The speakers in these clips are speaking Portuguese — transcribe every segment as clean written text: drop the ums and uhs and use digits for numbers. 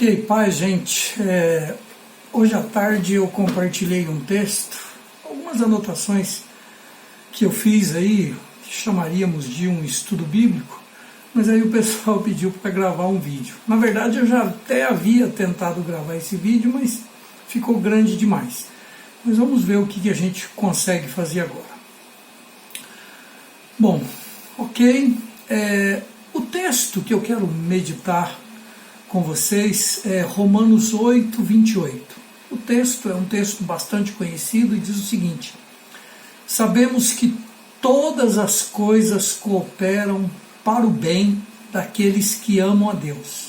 Ok, paz, gente. Hoje à tarde eu compartilhei um texto, algumas anotações que eu fiz aí, que chamaríamos de um estudo bíblico, mas aí o pessoal pediu para gravar um vídeo. Na verdade eu já até havia tentado gravar esse vídeo, mas ficou grande demais. Mas vamos ver o que a gente consegue fazer agora. Bom, ok. O texto que eu quero meditar com vocês é Romanos 8, 28. O texto é um texto bastante conhecido e diz o seguinte: sabemos que todas as coisas cooperam para o bem daqueles que amam a Deus,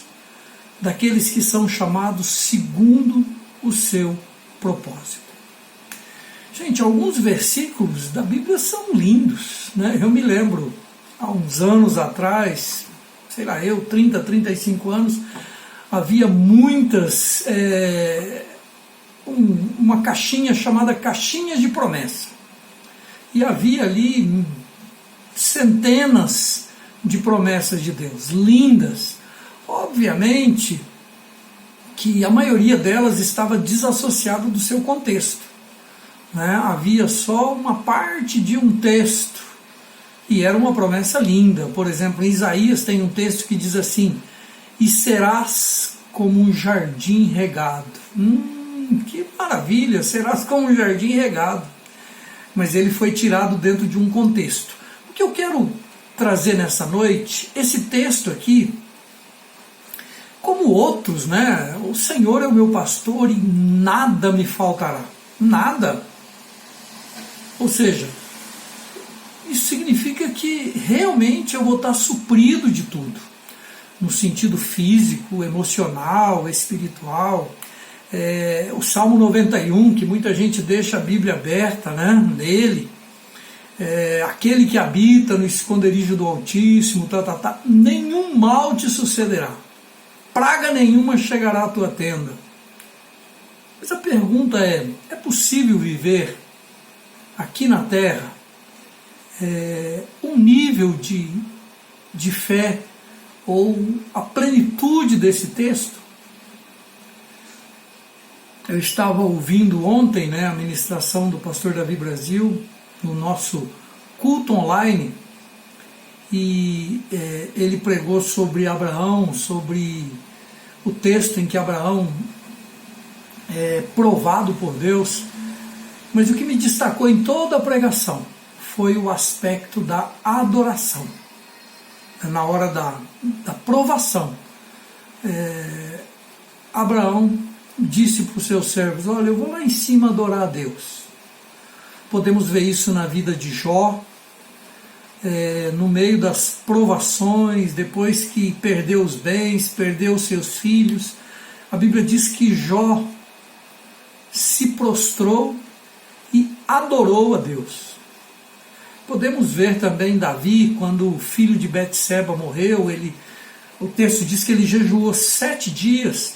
daqueles que são chamados segundo o seu propósito. Gente, alguns versículos da Bíblia são lindos, né? Eu me lembro, há uns anos atrás, 30, 35 anos, havia muitas, uma caixinha chamada caixinhas de promessa. E havia ali centenas de promessas de Deus, lindas. Obviamente que a maioria delas estava desassociada do seu contexto, né? Havia só uma parte de um texto e era uma promessa linda. Por exemplo, em Isaías tem um texto que diz assim: e serás como um jardim regado. Que maravilha, serás como um jardim regado. Mas ele foi tirado dentro de um contexto. O que eu quero trazer nessa noite, esse texto aqui, como outros, né? O Senhor é o meu pastor e nada me faltará. Nada. Ou seja, isso significa que realmente eu vou estar suprido de tudo, no sentido físico, emocional, espiritual. O Salmo 91, que muita gente deixa a Bíblia aberta, né, nele, aquele que habita no esconderijo do Altíssimo, nenhum mal te sucederá, praga nenhuma chegará à tua tenda. Mas a pergunta é possível viver aqui na Terra um nível de fé ou a plenitude desse texto? Eu estava ouvindo ontem, né, a ministração do pastor Davi Brasil no nosso culto online, e ele pregou sobre Abraão, sobre o texto em que Abraão é provado por Deus. Mas o que me destacou em toda a pregação foi o aspecto da adoração. Na hora da provação, Abraão disse para os seus servos: olha, eu vou lá em cima adorar a Deus. Podemos ver isso na vida de Jó, no meio das provações, depois que perdeu os bens, perdeu os seus filhos. A Bíblia diz que Jó se prostrou e adorou a Deus. Podemos ver também Davi, quando o filho de Betseba morreu, o texto diz que ele jejuou 7 dias,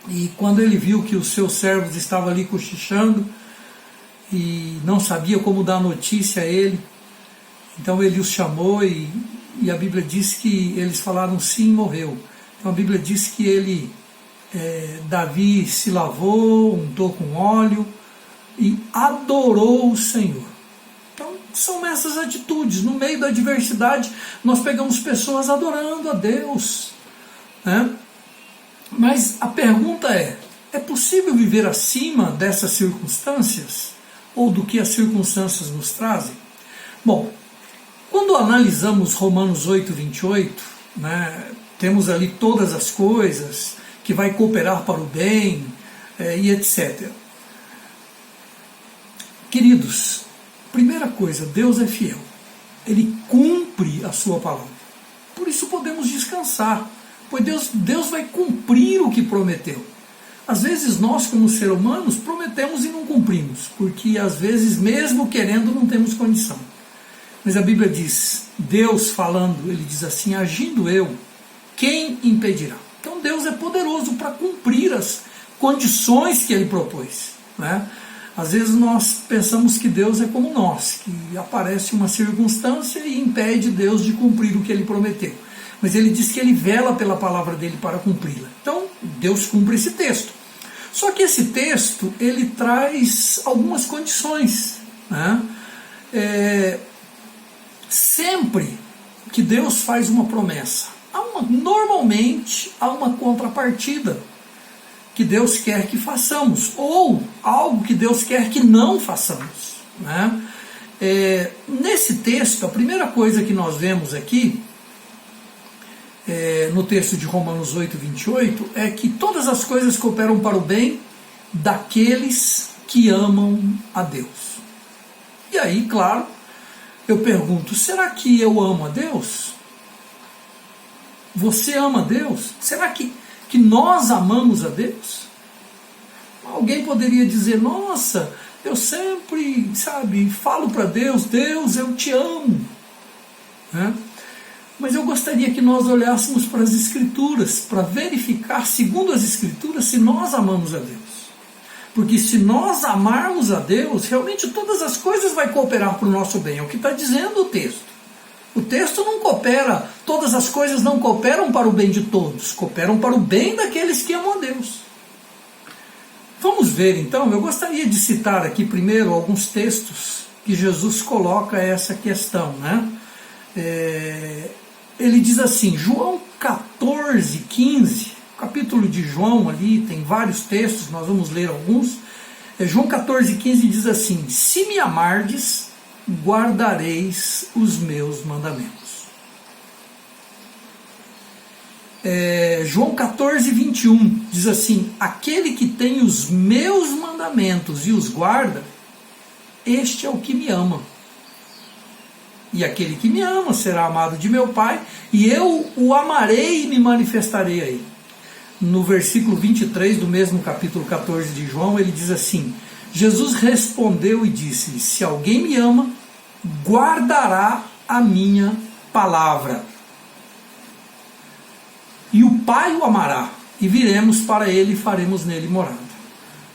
e quando ele viu que os seus servos estavam ali cochichando, e não sabia como dar notícia a ele, então ele os chamou, e a Bíblia diz que eles falaram sim, morreu. Então a Bíblia diz que Davi se lavou, untou com óleo, e adorou o Senhor. Então são essas atitudes. No meio da adversidade nós pegamos pessoas adorando a Deus, né? Mas a pergunta é possível viver acima dessas circunstâncias? Ou do que as circunstâncias nos trazem? Bom, quando analisamos Romanos 8, 28, né, temos ali todas as coisas que vai cooperar para o bem, e etc. Queridos, primeira coisa, Deus é fiel. Ele cumpre a sua palavra. Por isso podemos descansar, pois Deus vai cumprir o que prometeu. Às vezes nós, como seres humanos, prometemos e não cumprimos, porque às vezes, mesmo querendo, não temos condição. Mas a Bíblia diz, Deus falando, ele diz assim: agindo eu, quem impedirá? Então Deus é poderoso para cumprir as condições que ele propôs, né? Às vezes nós pensamos que Deus é como nós, que aparece uma circunstância e impede Deus de cumprir o que ele prometeu. Mas ele diz que ele vela pela palavra dele para cumpri-la. Então, Deus cumpre esse texto. Só que esse texto, ele traz algumas condições, né? Sempre que Deus faz uma promessa, normalmente há uma contrapartida que Deus quer que façamos, ou algo que Deus quer que não façamos, né? Nesse texto, a primeira coisa que nós vemos aqui, no texto de Romanos 8, 28, é que todas as coisas cooperam para o bem daqueles que amam a Deus. E aí, claro, eu pergunto, será que eu amo a Deus? Você ama a Deus? Será que nós amamos a Deus? Alguém poderia dizer, nossa, eu sempre, falo para Deus, Deus, eu te amo. Né? Mas eu gostaria que nós olhássemos para as Escrituras, para verificar, segundo as Escrituras, se nós amamos a Deus. Porque se nós amarmos a Deus, realmente todas as coisas vão cooperar para o nosso bem. É o que está dizendo o texto. O texto não coopera, todas as coisas não cooperam para o bem de todos, cooperam para o bem daqueles que amam a Deus. Vamos ver então, eu gostaria de citar aqui primeiro alguns textos que Jesus coloca essa questão, né? Ele diz assim, João 14, 15, capítulo de João ali, tem vários textos, nós vamos ler alguns. João 14, 15 diz assim, se me amardes, guardareis os meus mandamentos. João 14, 21 diz assim, aquele que tem os meus mandamentos e os guarda, este é o que me ama. E aquele que me ama será amado de meu Pai, e eu o amarei e me manifestarei a ele. No versículo 23 do mesmo capítulo 14 de João, ele diz assim, Jesus respondeu e disse, se alguém me ama, guardará a minha palavra. E o Pai o amará, e viremos para ele e faremos nele morada.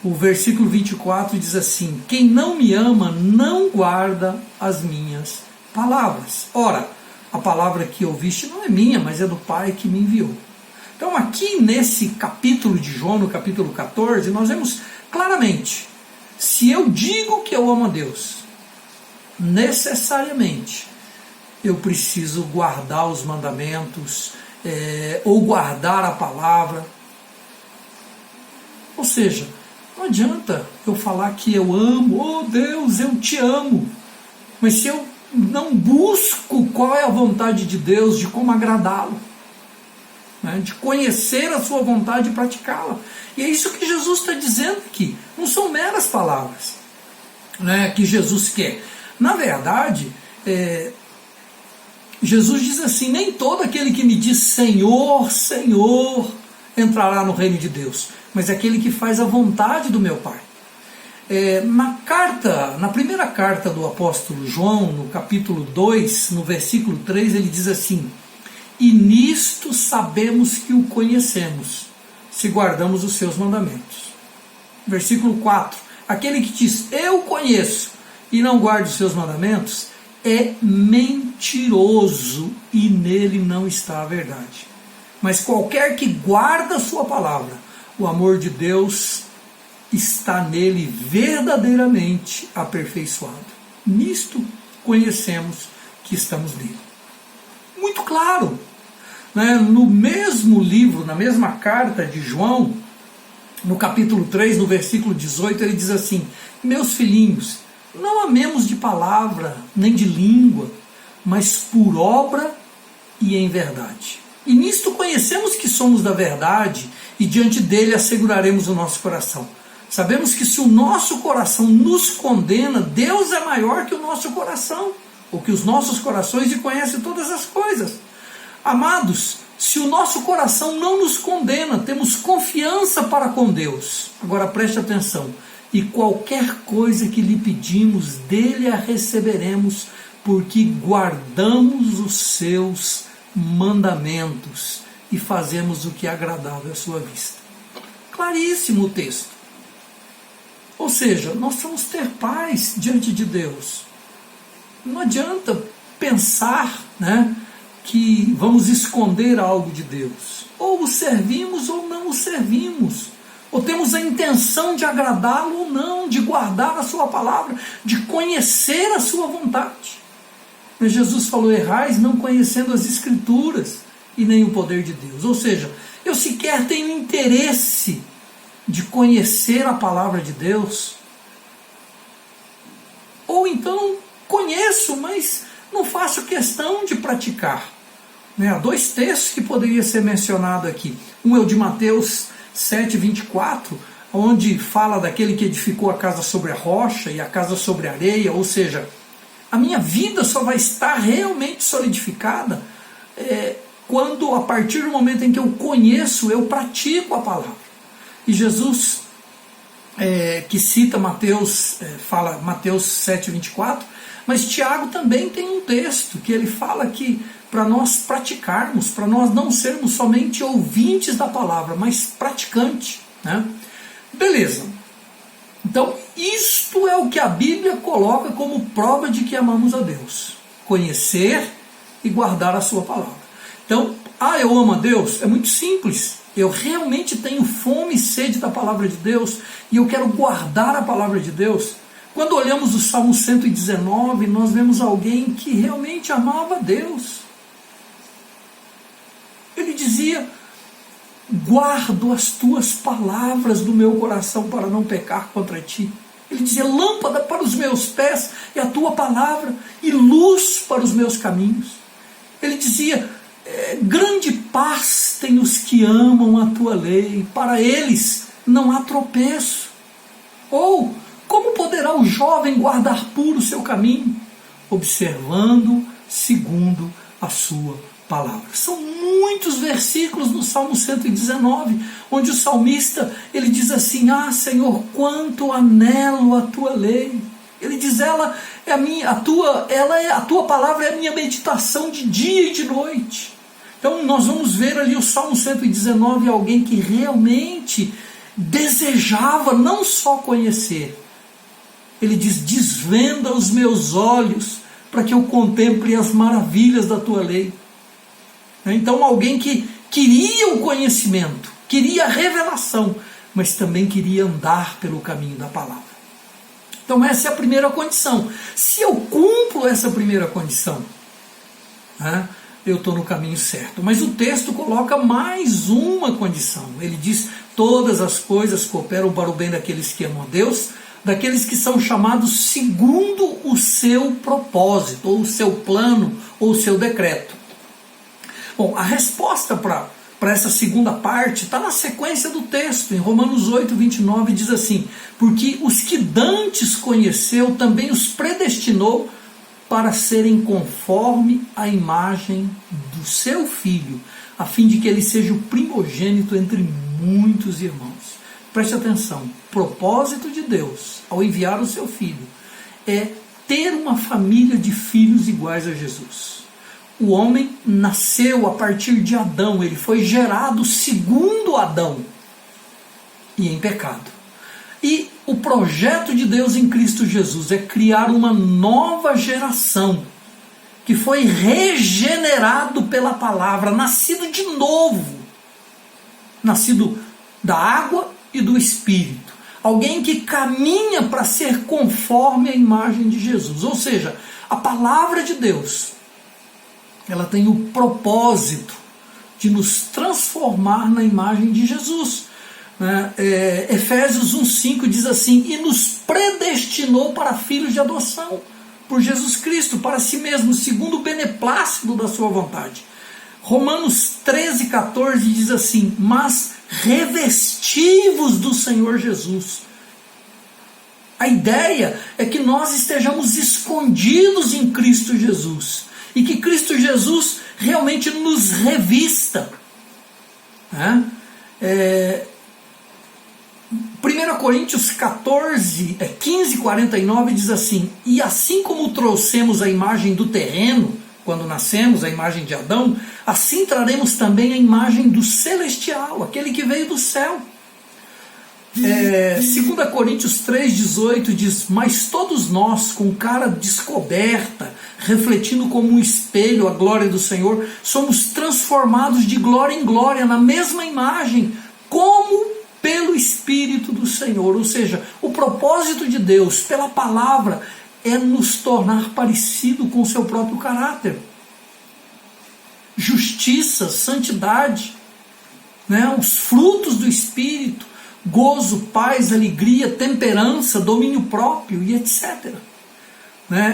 O versículo 24 diz assim, quem não me ama não guarda as minhas palavras. Ora, a palavra que ouviste não é minha, mas é do Pai que me enviou. Então aqui nesse capítulo de João, no capítulo 14, nós vemos claramente, se eu digo que eu amo a Deus, necessariamente eu preciso guardar os mandamentos, ou guardar a palavra. Ou seja, não adianta eu falar que eu amo, oh Deus, eu te amo, mas se eu não busco qual é a vontade de Deus, de como agradá-lo, né, de conhecer a sua vontade e praticá-la. E é isso que Jesus está dizendo aqui, não são meras palavras, né, que Jesus quer. Na verdade, Jesus diz assim, nem todo aquele que me diz Senhor, Senhor, entrará no reino de Deus, mas aquele que faz a vontade do meu Pai. Na primeira carta do apóstolo João, no capítulo 2, no versículo 3, ele diz assim, e nisto sabemos que o conhecemos, se guardamos os seus mandamentos. Versículo 4, aquele que diz, eu conheço, e não guarda os seus mandamentos, é mentiroso e nele não está a verdade. Mas qualquer que guarda a sua palavra, o amor de Deus está nele verdadeiramente aperfeiçoado. Nisto conhecemos que estamos nele. Muito claro, né? No mesmo livro, na mesma carta de João, no capítulo 3, no versículo 18, ele diz assim, meus filhinhos, não amemos de palavra, nem de língua, mas por obra e em verdade. E nisto conhecemos que somos da verdade, e diante dele asseguraremos o nosso coração. Sabemos que se o nosso coração nos condena, Deus é maior que o nosso coração, ou que os nossos corações, e conhece todas as coisas. Amados, se o nosso coração não nos condena, temos confiança para com Deus. Agora preste atenção. E qualquer coisa que lhe pedimos, dele a receberemos, porque guardamos os seus mandamentos e fazemos o que é agradável à sua vista. Claríssimo o texto. Ou seja, nós vamos ter paz diante de Deus. Não adianta pensar, né, que vamos esconder algo de Deus. Ou o servimos ou não o servimos. Ou temos a intenção de agradá-lo ou não, de guardar a sua palavra, de conhecer a sua vontade. Mas Jesus falou: errais não conhecendo as Escrituras e nem o poder de Deus. Ou seja, eu sequer tenho interesse de conhecer a palavra de Deus. Ou então conheço, mas não faço questão de praticar. Há dois textos que poderiam ser mencionados aqui. Um é o de Mateus 7:24, onde fala daquele que edificou a casa sobre a rocha e a casa sobre a areia. Ou seja, a minha vida só vai estar realmente solidificada quando, a partir do momento em que eu conheço, eu pratico a palavra. E Jesus, que cita Mateus, fala Mateus 7:24, mas Tiago também tem um texto que ele fala que para nós praticarmos, para nós não sermos somente ouvintes da palavra, mas praticantes, né? Beleza. Então, isto é o que a Bíblia coloca como prova de que amamos a Deus: conhecer e guardar a sua palavra. Então, eu amo a Deus? É muito simples. Eu realmente tenho fome e sede da palavra de Deus e eu quero guardar a palavra de Deus. Quando olhamos o Salmo 119, nós vemos alguém que realmente amava a Deus. Ele dizia: guardo as tuas palavras do meu coração para não pecar contra ti. Ele dizia: lâmpada para os meus pés é a tua palavra e luz para os meus caminhos. Ele dizia: grande paz tem os que amam a tua lei, para eles não há tropeço. Ou, como poderá o jovem guardar puro o seu caminho? Observando segundo a sua palavra. São muitos versículos no Salmo 119, onde o salmista, ele diz assim: Senhor, quanto anelo a tua lei. Ele diz: a tua palavra é a minha meditação de dia e de noite. Então nós vamos ver ali o Salmo 119, alguém que realmente desejava não só conhecer. Ele diz: desvenda os meus olhos para que eu contemple as maravilhas da tua lei. Então alguém que queria o conhecimento, queria a revelação, mas também queria andar pelo caminho da palavra. Então essa é a primeira condição. Se eu cumpro essa primeira condição, eu estou no caminho certo. Mas o texto coloca mais uma condição. Ele diz: todas as coisas cooperam para o bem daqueles que amam a Deus, daqueles que são chamados segundo o seu propósito, ou o seu plano, ou o seu decreto. Bom, a resposta para essa segunda parte está na sequência do texto. Em Romanos 8:29 diz assim: porque os que dantes conheceu, também os predestinou para serem conforme a imagem do seu Filho, a fim de que ele seja o primogênito entre muitos irmãos. Preste atenção: o propósito de Deus, ao enviar o seu Filho, é ter uma família de filhos iguais a Jesus. O homem nasceu a partir de Adão, ele foi gerado segundo Adão e em pecado. E o projeto de Deus em Cristo Jesus é criar uma nova geração que foi regenerado pela palavra, nascido de novo, nascido da água e do Espírito. Alguém que caminha para ser conforme a imagem de Jesus. Ou seja, a palavra de Deus, ela tem o propósito de nos transformar na imagem de Jesus. Efésios 1:5 diz assim: e nos predestinou para filhos de adoção por Jesus Cristo, para si mesmo, segundo o beneplácito da sua vontade. Romanos 13:14 diz assim: mas revestivos do Senhor Jesus. A ideia é que nós estejamos escondidos em Cristo Jesus e que Cristo Jesus realmente nos revista. 1 Coríntios 15:49 diz assim: e assim como trouxemos a imagem do terreno, quando nascemos, a imagem de Adão, assim traremos também a imagem do celestial, aquele que veio do céu. 2 Coríntios 3,18 diz: mas todos nós, com cara descoberta, refletindo como um espelho a glória do Senhor, somos transformados de glória em glória, na mesma imagem, como pelo Espírito do Senhor. Ou seja, o propósito de Deus pela palavra é nos tornar parecido com o seu próprio caráter. Justiça, santidade, os frutos do Espírito, gozo, paz, alegria, temperança, domínio próprio e etc.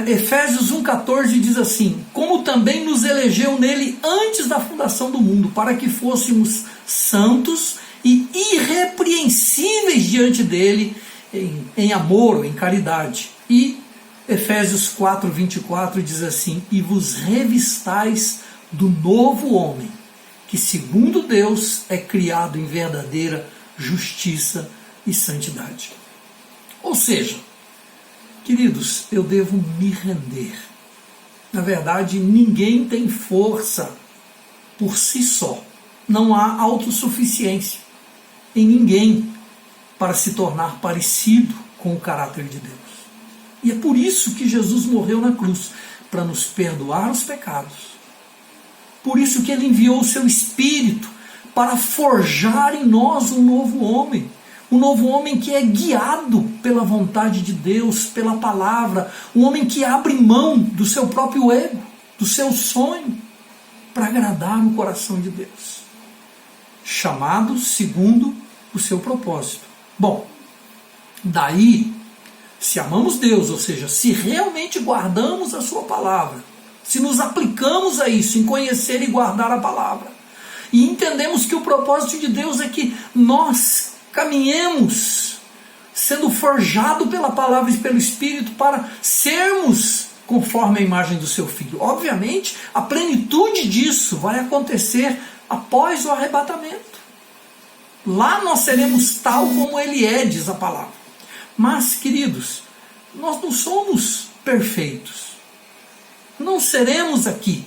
Efésios 1,14 diz assim: como também nos elegeu nele antes da fundação do mundo, para que fôssemos santos e irrepreensíveis diante dele em amor, em caridade. E Efésios 4,24 diz assim: e vos revistais do novo homem, que segundo Deus é criado em verdadeira justiça e santidade. Ou seja, queridos, eu devo me render. Na verdade, ninguém tem força por si só. Não há autossuficiência em ninguém para se tornar parecido com o caráter de Deus. E é por isso que Jesus morreu na cruz, para nos perdoar os pecados. Por isso que ele enviou o seu Espírito para forjar em nós um novo homem que é guiado pela vontade de Deus, pela palavra, um homem que abre mão do seu próprio ego, do seu sonho, para agradar o coração de Deus, chamado segundo o seu propósito. Bom, daí, se amamos Deus, ou seja, se realmente guardamos a sua palavra, se nos aplicamos a isso, em conhecer e guardar a palavra, e entendemos que o propósito de Deus é que nós caminhemos sendo forjado pela palavra e pelo Espírito para sermos conforme a imagem do seu Filho. Obviamente, a plenitude disso vai acontecer após o arrebatamento. Lá nós seremos tal como ele é, diz a palavra. Mas, queridos, nós não somos perfeitos. Não seremos aqui.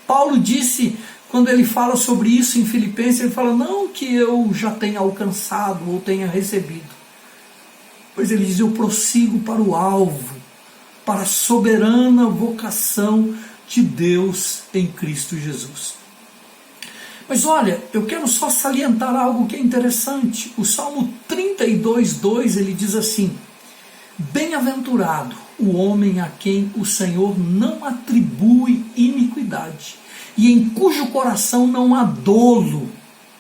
Paulo disse, quando ele fala sobre isso em Filipenses, ele fala, não que eu já tenha alcançado ou tenha recebido. Pois ele diz, eu prossigo para o alvo, para a soberana vocação de Deus em Cristo Jesus. Mas olha, eu quero só salientar algo que é interessante. O Salmo 32:2, ele diz assim: bem-aventurado o homem a quem o Senhor não atribui iniquidade, e em cujo coração não há dolo.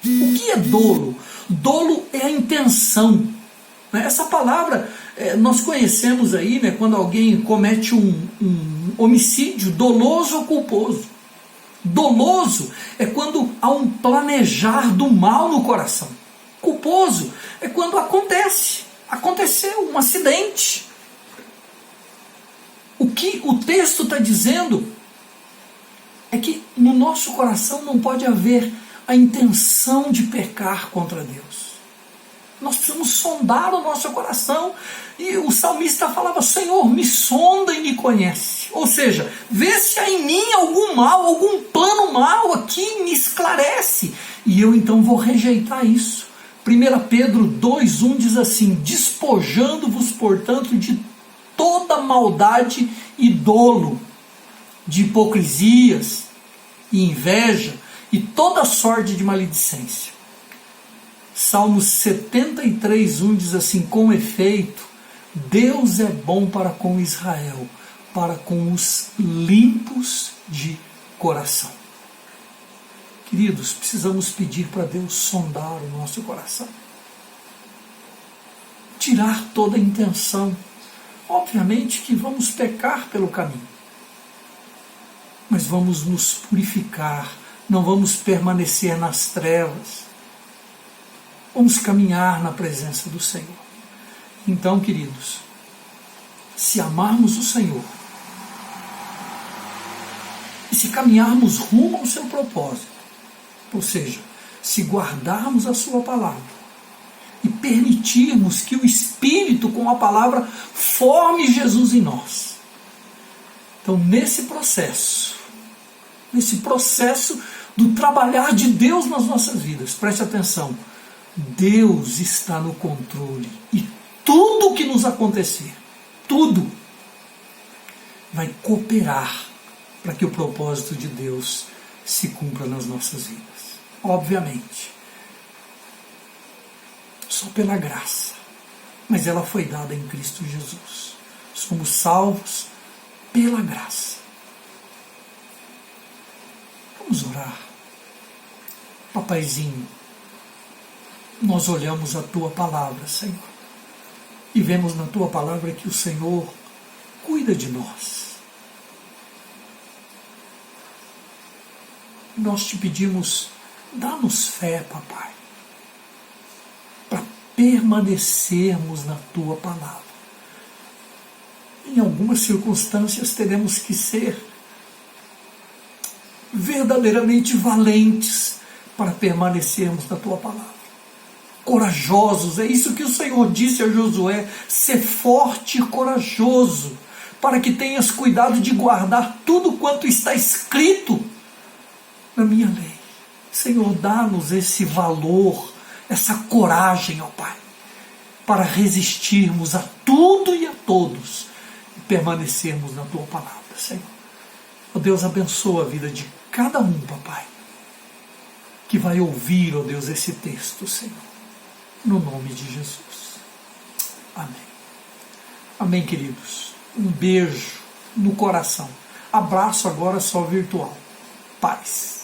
O que é dolo? Dolo é a intenção. Essa palavra nós conhecemos aí, quando alguém comete um homicídio doloso ou culposo. Doloso é quando há um planejar do mal no coração. Culposo é quando aconteceu um acidente. O que o texto está dizendo é que no nosso coração não pode haver a intenção de pecar contra Deus. Nós precisamos sondar o nosso coração. E o salmista falava, Senhor, me sonda e me conhece. Ou seja, vê se há em mim algum mal, algum plano mal aqui, me esclarece. E eu então vou rejeitar isso. 1 Pedro 2:1 diz assim, despojando-vos, portanto, de toda maldade e dolo, de hipocrisias e inveja e toda sorte de maledicência. Salmos 73:1 diz assim, com efeito, Deus é bom para com Israel, para com os limpos de coração. Queridos, precisamos pedir para Deus sondar o nosso coração. Tirar toda a intenção. Obviamente que vamos pecar pelo caminho. Mas vamos nos purificar, não vamos permanecer nas trevas. Vamos caminhar na presença do Senhor. Então, queridos, se amarmos o Senhor, e se caminharmos rumo ao seu propósito, ou seja, se guardarmos a sua palavra, e permitirmos que o Espírito com a palavra forme Jesus em nós. Então, nesse processo do trabalhar de Deus nas nossas vidas, preste atenção, Deus está no controle e tudo que nos acontecer, tudo, vai cooperar para que o propósito de Deus se cumpra nas nossas vidas. Obviamente, só pela graça, mas ela foi dada em Cristo Jesus. Somos salvos pela graça. Vamos orar. Papaizinho, nós olhamos a Tua palavra, Senhor, e vemos na Tua palavra que o Senhor cuida de nós. Nós te pedimos, dá-nos fé, Papai, para permanecermos na Tua palavra. Em algumas circunstâncias teremos que ser verdadeiramente valentes para permanecermos na Tua palavra. Corajosos, é isso que o Senhor disse a Josué: ser forte e corajoso, para que tenhas cuidado de guardar tudo quanto está escrito na minha lei. Senhor, dá-nos esse valor, essa coragem, ó Pai, para resistirmos a tudo e a todos e permanecermos na Tua palavra, Senhor. Ó Deus, abençoa a vida de cada um, Papai, que vai ouvir, ó Deus, esse texto, Senhor, no nome de Jesus. Amém. Amém, queridos. Um beijo no coração. Abraço agora só virtual. Paz.